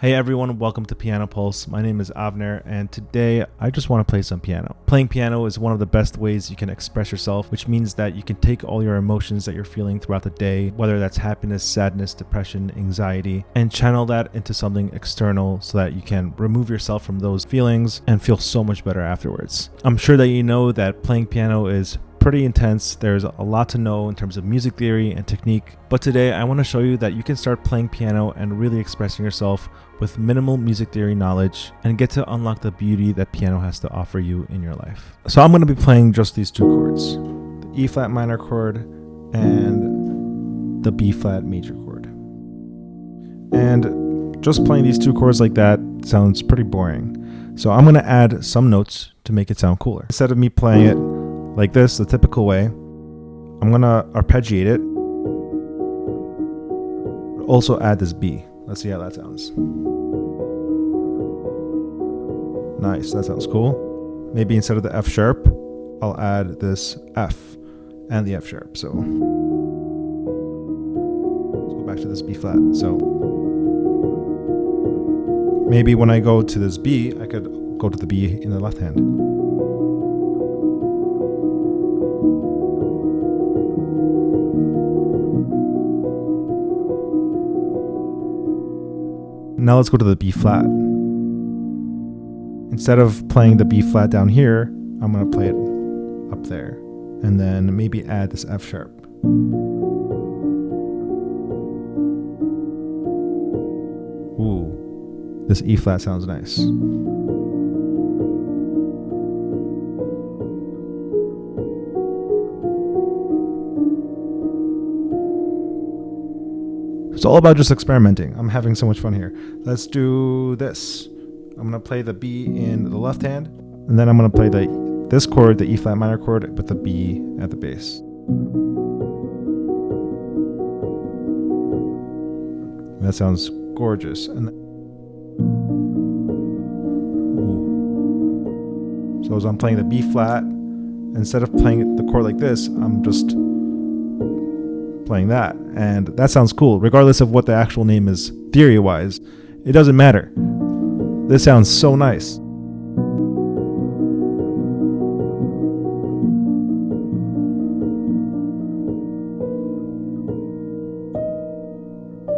Hey everyone, welcome to Piano Pulse. My name is Avner, and today I just want to play some piano. Playing piano is one of the best ways you can express yourself, which means that you can take all your emotions that you're feeling throughout the day, whether that's happiness, sadness, depression, anxiety, and channel that into something external so that you can remove yourself from those feelings and feel so much better afterwards. I'm sure that you know that playing piano is pretty intense. There's a lot to know in terms of music theory and technique, but today I want to show you that you can start playing piano and really expressing yourself with minimal music theory knowledge and get to unlock the beauty that piano has to offer you in your life. So I'm going to be playing just these two chords, the E flat minor chord and the B flat major chord. And just playing these two chords like that sounds pretty boring. So I'm going to add some notes to make it sound cooler. Instead of me playing it like this, the typical way, I'm going to arpeggiate it. Also add this B. Let's see how that sounds. Nice, that sounds cool. Maybe instead of the F sharp, I'll add this F and the F sharp. So let's go back to this B flat. So maybe when I go to this B, I could go to the B in the left hand. Now let's go to the B flat. Instead of playing the B flat down here, I'm going to play it up there. And then maybe add this F sharp. Ooh, this E flat sounds nice. It's all about just experimenting. I'm having so much fun here. Let's do this. I'm going to play the B in the left hand, and then I'm going to play this chord, the E flat minor chord, with the B at the bass. That sounds gorgeous. And so as I'm playing the B flat, instead of playing the chord like this, I'm just playing that, and that sounds cool regardless of what the actual name is theory wise. It doesn't matter. This sounds so nice.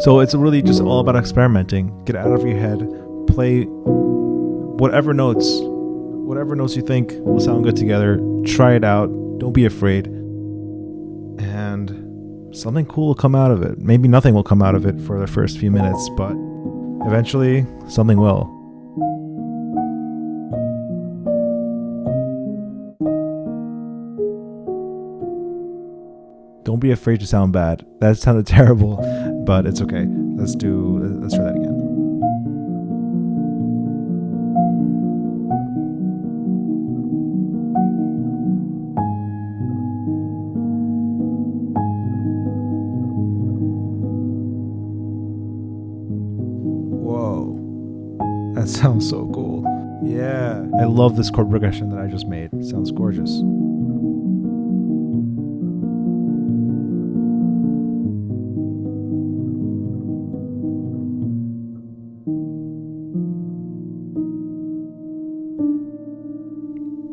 So it's really just all about experimenting. Get out of your head, play whatever notes you think will sound good together. Try it out, don't be afraid, and something cool will come out of it. Maybe nothing will come out of it for the first few minutes, but eventually something will. Don't be afraid to sound bad. That sounded terrible, but it's okay. Let's try that again. Whoa, that sounds so cool. Yeah, I love this chord progression that I just made. It sounds gorgeous.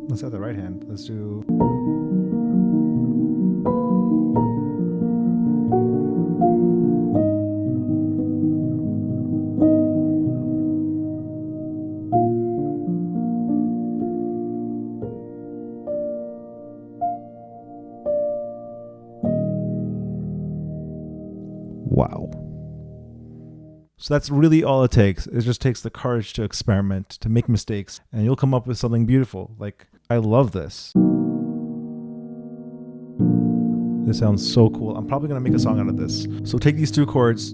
Let's have the right hand. Let's do. Wow. So that's really all it takes. It just takes the courage to experiment, to make mistakes, and you'll come up with something beautiful. Like, I love this. This sounds so cool. I'm probably going to make a song out of this. So take these two chords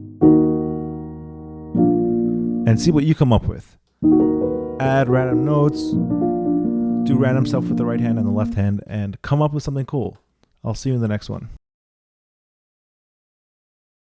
and see what you come up with. Add random notes, do random stuff with the right hand and the left hand, and come up with something cool. I'll see you in the next one.